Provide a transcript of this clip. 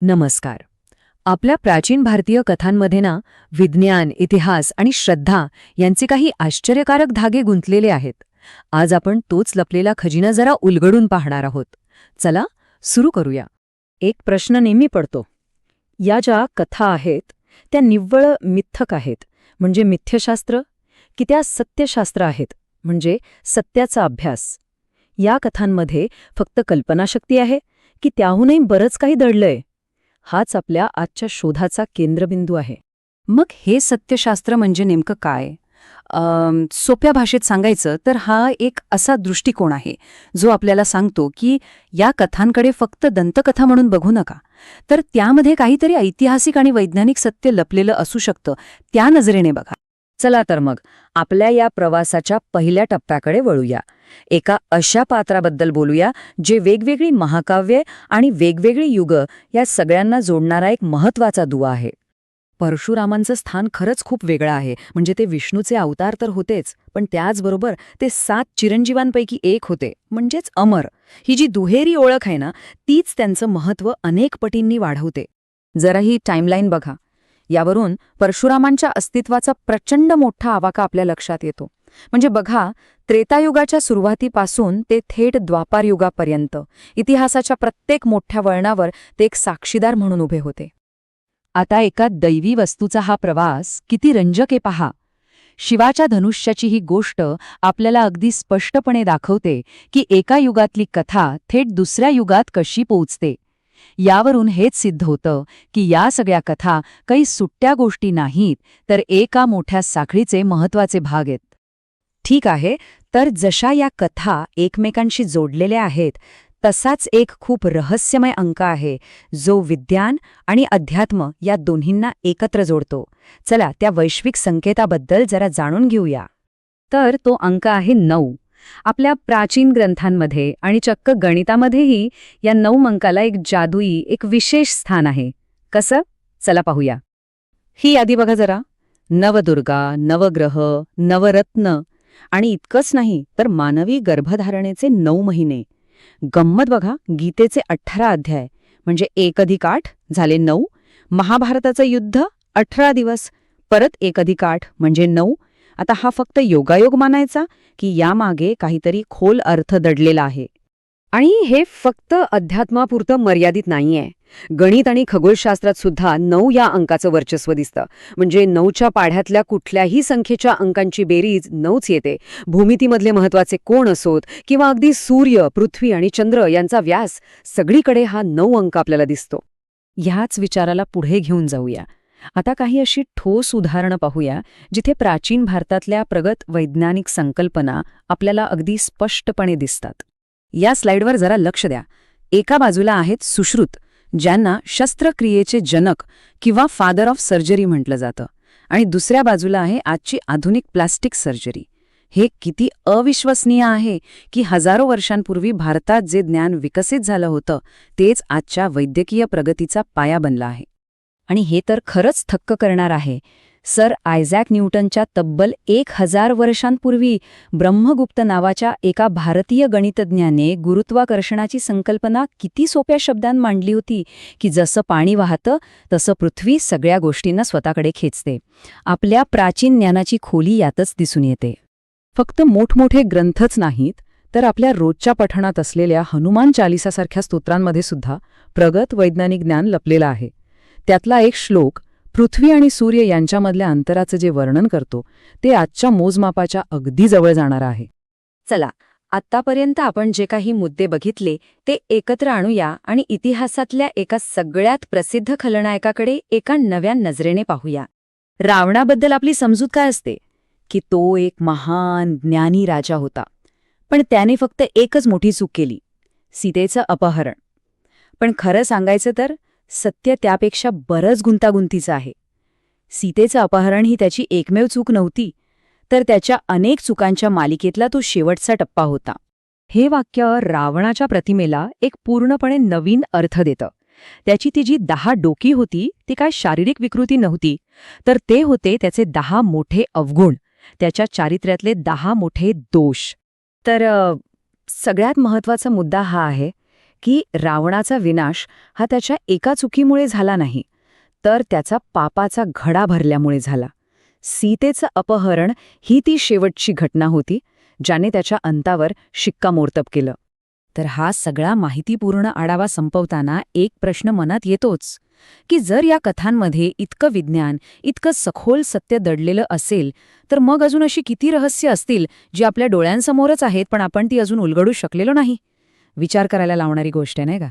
नमस्कार. आपल्या प्राचीन भारतीय कथांमध्ये ना विज्ञान, इतिहास आणि श्रद्धा यांचे काही आश्चर्यकारक धागे गुंतलेले आहेत. आज आपण तोच लपलेला खजिना जरा उलगडून पाहणार आहोत. चला सुरू करूया. एक प्रश्न नेहमी पडतो. या ज्या कथा आहेत त्या निव्वळ मिथक आहेत म्हणजे मिथ्यशास्त्र, की त्या सत्यशास्त्र आहेत म्हणजे सत्याचा अभ्यास? या कथांमध्ये फक्त कल्पनाशक्ती आहे की त्याहूनही बरंच काही दडलंय? हाच आपल्या आजच्या शोधाचा केंद्रबिंदू आहे. मग हे सत्यशास्त्र म्हणजे नेमकं काय? सोप्या भाषेत सांगायचं तर हा एक असा दृष्टिकोन आहे जो आपल्याला सांगतो की या कथांकडे फक्त दंतकथा म्हणून बघू नका, तर त्यामध्ये काहीतरी ऐतिहासिक आणि वैज्ञानिक सत्य लपलेलं असू शकतं, त्या नजरेने बघा. चला तर मग आपल्या या प्रवासाच्या पहिल्या टप्प्याकडे वळूया. एका अशा पात्राबद्दल बोलूया जे वेगवेगळी महाकाव्ये आणि वेगवेगळी युग या सगळ्यांना जोडणारा एक महत्वाचा दुवा आहे. परशुरामांचं स्थान खरंच खूप वेगळं आहे. म्हणजे ते विष्णूचे अवतार तर होतेच, पण त्याचबरोबर ते 7 चिरंजीवांपैकी एक होते, म्हणजेच अमर. ही जी दुहेरी ओळख आहे ना, तीच त्यांचं महत्त्व अनेक पटींनी वाढवते. जरा ही टाईमलाईन बघा. यावरून परशुरामांच्या अस्तित्वाचा प्रचंड मोठा आवाका आपल्या लक्षात येतो. म्हणजे बघा, त्रेतायुगाच्या सुरुवातीपासून ते थेट द्वापारयुगापर्यंत इतिहासाच्या प्रत्येक मोठ्या वळणावर ते एक साक्षीदार म्हणून उभे होते. आता एका दैवी वस्तूचा हा प्रवास किती रंजक आहे पहा. शिवाच्या धनुष्याची ही गोष्ट आपल्याला अगदी स्पष्टपणे दाखवते की एका युगातली कथा थेट दुसऱ्या युगात कशी पोहोचते. यावरून हेच सिद्ध होतं की या सगळ्या कथा काही सुट्ट्या गोष्टी नाहीत, तर एका मोठ्या साखळीचे महत्वाचे भाग आहेत. ठीक आहे, तर जशा या कथा एकमेकांशी जोडलेल्या आहेत, तसाच एक खूप रहस्यमय अंक आहे जो विज्ञान आणि अध्यात्म या दोन्हींना एकत्र जोडतो. चला त्या वैश्विक संकेताबद्दल जरा जाणून घेऊया. तर तो अंक आहे 9. आपल्या प्राचीन ग्रंथांमध्ये आणि चक्क गणितामध्येही या 9 अंकाला एक जादुई, एक विशेष स्थान आहे. कसं? चला पाहूया. ही यादी बघा जरा. नवदुर्गा, नवग्रह, नवरत्न आणि इतकंच नाही तर मानवी गर्भधारणेचे 9 महिने. गंमत बघा, गीतेचे 18 अध्याय म्हणजे 1+8 झाले 9. महाभारताचं युद्ध 18 दिवस, परत 1+8 म्हणजे 9. आता हा फक्त योगायोग मानायचा की यामागे काहीतरी खोल अर्थ दडलेला आहे? आणि हे फक्त अध्यात्मापुरतं मर्यादित नाहीये. गणित आणि खगोलशास्त्रात सुद्धा 9 या अंकाचं वर्चस्व दिसतं. म्हणजे 9च्या पाढ्यातल्या कुठल्याही संख्येच्या अंकांची बेरीज 9च येते. भूमितीमधले महत्वाचे कोण असोत किंवा अगदी सूर्य, पृथ्वी आणि चंद्र यांचा व्यास, सगळीकडे हा 9 अंक आपल्याला दिसतो. ह्याच विचाराला पुढे घेऊन जाऊया. आता काही अशी ठोस उदाहरणं पाहूया जिथे प्राचीन भारतातल्या प्रगत वैज्ञानिक संकल्पना आपल्याला अगदी स्पष्टपणे दिसतात. या स्लाइडवर जरा लक्ष द्या. एका बाजूला आहेत सुश्रुत, ज्यांना शस्त्रक्रियेचे जनक किंवा फादर ऑफ सर्जरी म्हटलं जातं, आणि दुसऱ्या बाजूला आहे आजची आधुनिक प्लास्टिक सर्जरी. हे किती अविश्वसनीय आहे की हजारो वर्षांपूर्वी भारतात जे ज्ञान विकसित झालं होतं तेच आजच्या वैद्यकीय प्रगतीचा पाया बनला आहे. आणि हे तर खरंच थक्क करणार आहे. सर आयझॅक न्यूटनच्या तब्बल 1000 वर्षांपूर्वी ब्रह्मगुप्त नावाच्या एका भारतीय गणितज्ञाने गुरुत्वाकर्षणाची संकल्पना किती सोप्या शब्दांत मांडली होती की जसं पाणी वाहतं तसं पृथ्वी सगळ्या गोष्टींना स्वतःकडे खेचते. आपल्या प्राचीन ज्ञानाची खोली यातच दिसून येते. फक्त मोठमोठे ग्रंथच नाहीत, तर आपल्या रोजच्या पठणात असलेल्या हनुमान चालिसासारख्या स्तोत्रांमध्ये सुद्धा प्रगत वैज्ञानिक ज्ञान लपलेलं आहे. त्यातला एक श्लोक पृथ्वी आणि सूर्य यांच्यामधल्या अंतराचं जे वर्णन करतो ते आजच्या मोजमापाच्या अगदी जवळ जाणारं आहे. चला, आत्तापर्यंत आपण जे काही मुद्दे बघितले ते एकत्र आणूया आणि इतिहासातल्या एका सगळ्यात प्रसिद्ध खलनायकाकडे एका नव्या नजरेने पाहूया. रावणाबद्दल आपली समजूत काय असते की तो एक महान ज्ञानी राजा होता, पण त्याने फक्त एकच मोठी चूक केली, सीतेचं अपहरण. पण खरं सांगायचं तर सत्य त्यापेक्षा बरंच गुंतागुंतीचं आहे. सीतेचं अपहरण ही त्याची एकमेव चूक नव्हती, तर त्याच्या अनेक चुकांच्या मालिकेतला तो शेवटचा टप्पा होता. हे वाक्य रावणाच्या प्रतिमेला एक पूर्णपणे नवीन अर्थ देतं. त्याची ती जी 10 डोकी होती ती काय शारीरिक विकृती नव्हती, तर ते होते त्याचे 10 मोठे अवगुण, त्याच्या चारित्र्यातले 10 मोठे दोष. तर सगळ्यात महत्त्वाचा मुद्दा हा आहे की रावणाचा विनाश हा त्याच्या एका चुकीमुळे झाला नाही, तर त्याचा पापाचा घडा भरल्यामुळे झाला. सीतेचं अपहरण ही ती शेवटची घटना होती, ज्याने त्याच्या अंतावर शिक्कामोर्तब केलं. तर हा सगळा माहितीपूर्ण आढावा संपवताना एक प्रश्न मनात येतोच की जर या कथांमध्ये इतकं विज्ञान, इतकं सखोल सत्य दडलेलं असेल, तर मग अजून अशी किती रहस्य असतील जी आपल्या डोळ्यांसमोरच आहेत पण आपण ती अजून उलगडू शकलेलो नाही. विचार करायला लावणारी गोष्ट आहे, नाही का?